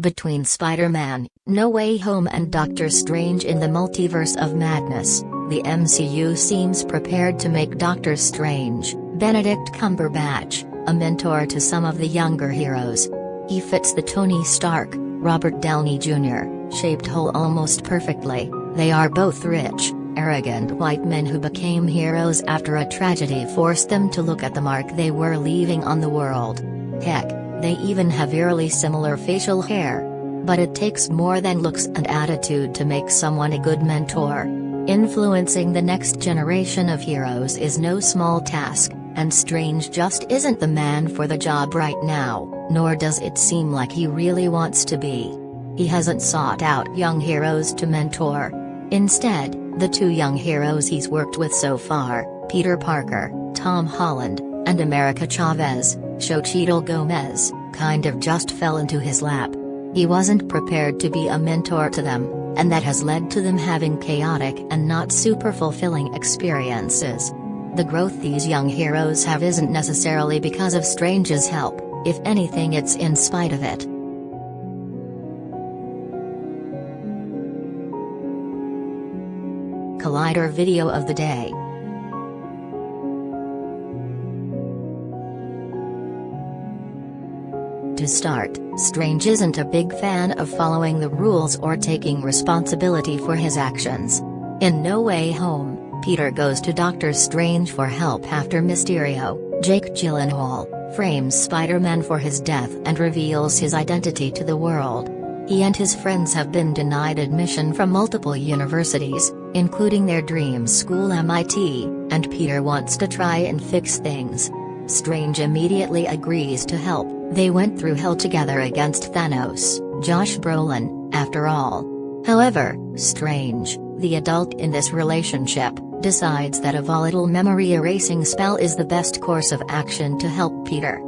Between Spider-Man, No Way Home and Doctor Strange in the Multiverse of Madness, the MCU seems prepared to make Doctor Strange, Benedict Cumberbatch, a mentor to some of the younger heroes. He fits the Tony Stark, Robert Downey Jr. shaped hole almost perfectly. They are both rich, arrogant white men who became heroes after a tragedy forced them to look at the mark they were leaving on the world. Heck, they even have eerily similar facial hair. But it takes more than looks and attitude to make someone a good mentor. Influencing the next generation of heroes is no small task, and Strange just isn't the man for the job right now, nor does it seem like he really wants to be. He hasn't sought out young heroes to mentor. Instead, the two young heroes he's worked with so far, Peter Parker, Tom Holland, and America Chavez, Xochitl Gomez, kind of just fell into his lap. He wasn't prepared to be a mentor to them, and that has led to them having chaotic and not super fulfilling experiences. The growth these young heroes have isn't necessarily because of Strange's help, if anything it's in spite of it. Collider video of the day. To start, Strange isn't a big fan of following the rules or taking responsibility for his actions. In No Way Home, Peter goes to Doctor Strange for help after Mysterio, Jake Gyllenhaal, frames Spider-Man for his death and reveals his identity to the world. He and his friends have been denied admission from multiple universities, including their dream school MIT, and Peter wants to try and fix things. Strange immediately agrees to help. They went through hell together against Thanos, Josh Brolin, after all. However, Strange, the adult in this relationship, decides that a volatile memory-erasing spell is the best course of action to help Peter.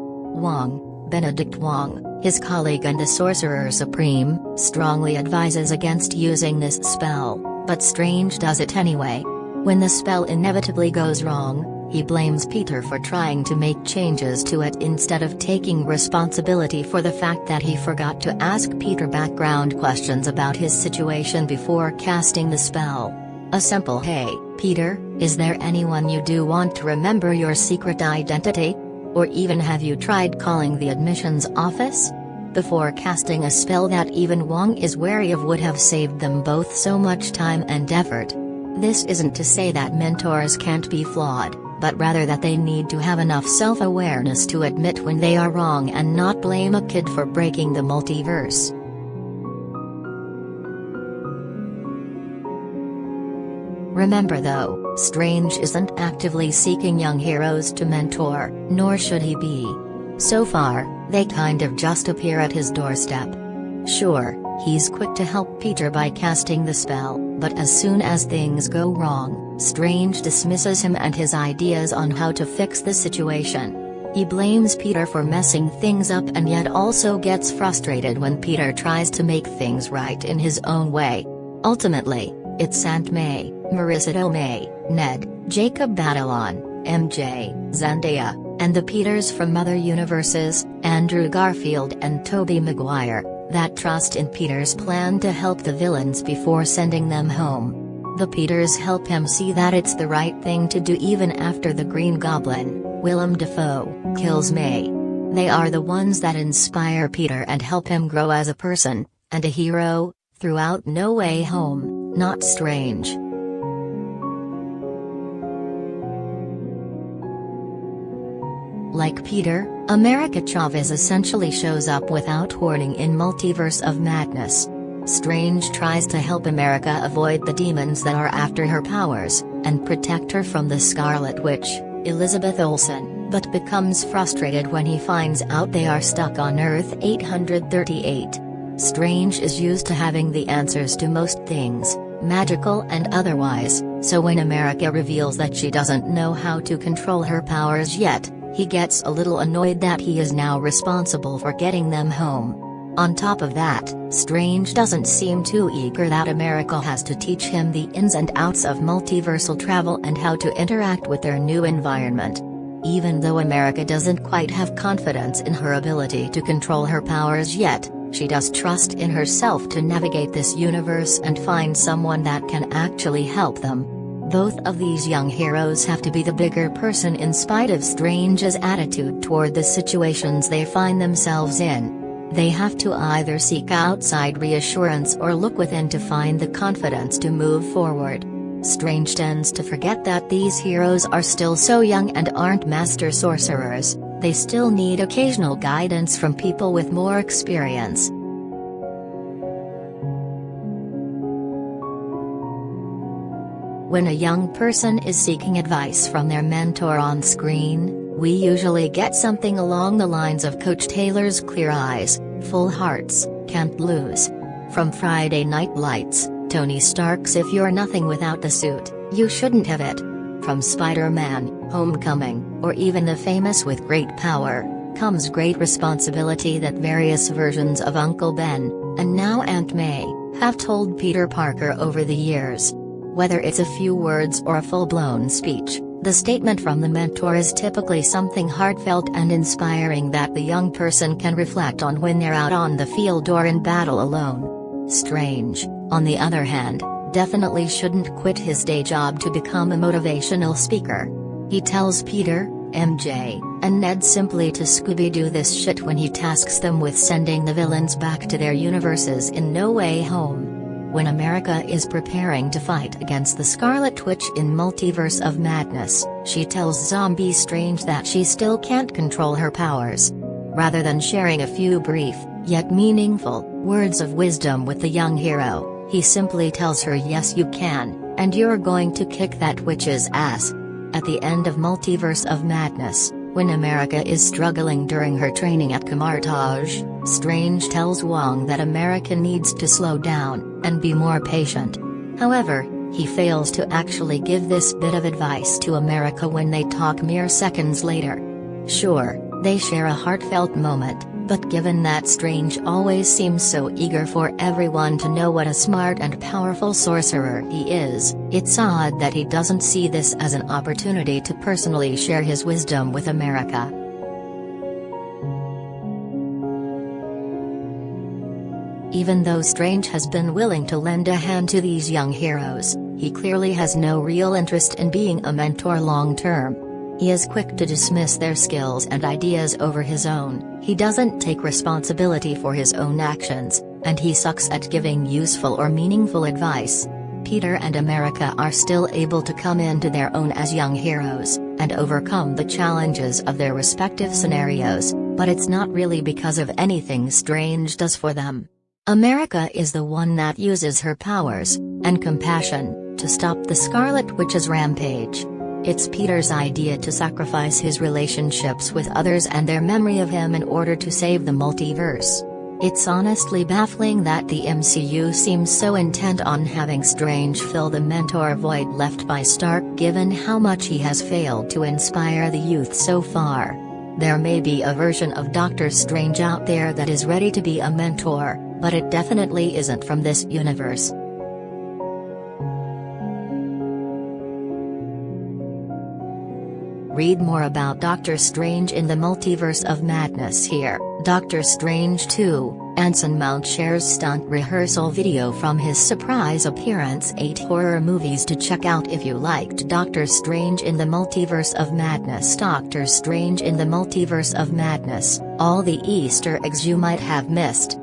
Benedict Wong, his colleague and the Sorcerer Supreme, strongly advises against using this spell, but Strange does it anyway. When the spell inevitably goes wrong, he blames Peter for trying to make changes to it instead of taking responsibility for the fact that he forgot to ask Peter background questions about his situation before casting the spell. A simple "Hey, Peter, is there anyone you do want to remember your secret identity? Or even have you tried calling the admissions office?" before casting a spell that even Wong is wary of would have saved them both so much time and effort. This isn't to say that mentors can't be flawed, but rather that they need to have enough self-awareness to admit when they are wrong and not blame a kid for breaking the multiverse. Remember though, Strange isn't actively seeking young heroes to mentor, nor should he be. So far, they kind of just appear at his doorstep. Sure, he's quick to help Peter by casting the spell, but as soon as things go wrong, Strange dismisses him and his ideas on how to fix the situation. He blames Peter for messing things up and yet also gets frustrated when Peter tries to make things right in his own way. Ultimately, it's Aunt May, Marissa Tomei, Ned, Jacob Batalon, MJ, Zendaya, and the Peters from other universes, Andrew Garfield and Tobey Maguire, that trust in Peter's plan to help the villains before sending them home. The Peters help him see that it's the right thing to do even after the Green Goblin, Willem Dafoe, kills May. They are the ones that inspire Peter and help him grow as a person, and a hero, throughout No Way Home, not Strange. Like Peter, America Chavez essentially shows up without warning in Multiverse of Madness. Strange tries to help America avoid the demons that are after her powers, and protect her from the Scarlet Witch, Elizabeth Olsen, but becomes frustrated when he finds out they are stuck on Earth 838. Strange is used to having the answers to most things, magical and otherwise, so when America reveals that she doesn't know how to control her powers yet, he gets a little annoyed that he is now responsible for getting them home. On top of that, Strange doesn't seem too eager that America has to teach him the ins and outs of multiversal travel and how to interact with their new environment. Even though America doesn't quite have confidence in her ability to control her powers yet, She does trust in herself to navigate this universe and find someone that can actually help them. Both of these young heroes have to be the bigger person in spite of Strange's attitude toward the situations they find themselves in. They have to either seek outside reassurance or look within to find the confidence to move forward. Strange tends to forget that these heroes are still so young and aren't master sorcerers. They still need occasional guidance from people with more experience. When a young person is seeking advice from their mentor on screen, we usually get something along the lines of Coach Taylor's clear eyes, full hearts, can't lose. From Friday Night Lights, Tony Stark's if you're nothing without the suit, you shouldn't have it. From Spider-Man, Homecoming, or even the famous with great power, comes great responsibility that various versions of Uncle Ben, and now Aunt May, have told Peter Parker over the years. Whether it's a few words or a full-blown speech, the statement from the mentor is typically something heartfelt and inspiring that the young person can reflect on when they're out on the field or in battle alone. Strange, on the other hand, definitely shouldn't quit his day job to become a motivational speaker. He tells Peter, MJ, and Ned simply to Scooby-Doo this shit when he tasks them with sending the villains back to their universes in No Way Home. When America is preparing to fight against the Scarlet Witch in Multiverse of Madness, she tells Zombie Strange that she still can't control her powers. Rather than sharing a few brief, yet meaningful, words of wisdom with the young hero, he simply tells her yes you can, and you're going to kick that witch's ass. At the end of Multiverse of Madness, when America is struggling during her training at Camartage, Strange tells Wong that America needs to slow down and be more patient. However, he fails to actually give this bit of advice to America when they talk mere seconds later. Sure, they share a heartfelt moment, but given that Strange always seems so eager for everyone to know what a smart and powerful sorcerer he is, it's odd that he doesn't see this as an opportunity to personally share his wisdom with America. Even though Strange has been willing to lend a hand to these young heroes, he clearly has no real interest in being a mentor long-term. He is quick to dismiss their skills and ideas over his own, he doesn't take responsibility for his own actions, and he sucks at giving useful or meaningful advice. Peter and America are still able to come into their own as young heroes, and overcome the challenges of their respective scenarios, but it's not really because of anything Strange does for them. America is the one that uses her powers, and compassion, to stop the Scarlet Witch's rampage. It's Peter's idea to sacrifice his relationships with others and their memory of him in order to save the multiverse. It's honestly baffling that the MCU seems so intent on having Strange fill the mentor void left by Stark given how much he has failed to inspire the youth so far. There may be a version of Doctor Strange out there that is ready to be a mentor, but it definitely isn't from this universe. Read more about Doctor Strange in the Multiverse of Madness here. Doctor Strange 2, Anson Mount shares stunt rehearsal video from his surprise appearance. 8 horror movies to check out if you liked Doctor Strange in the Multiverse of Madness. Doctor Strange in the Multiverse of Madness, all the Easter eggs you might have missed.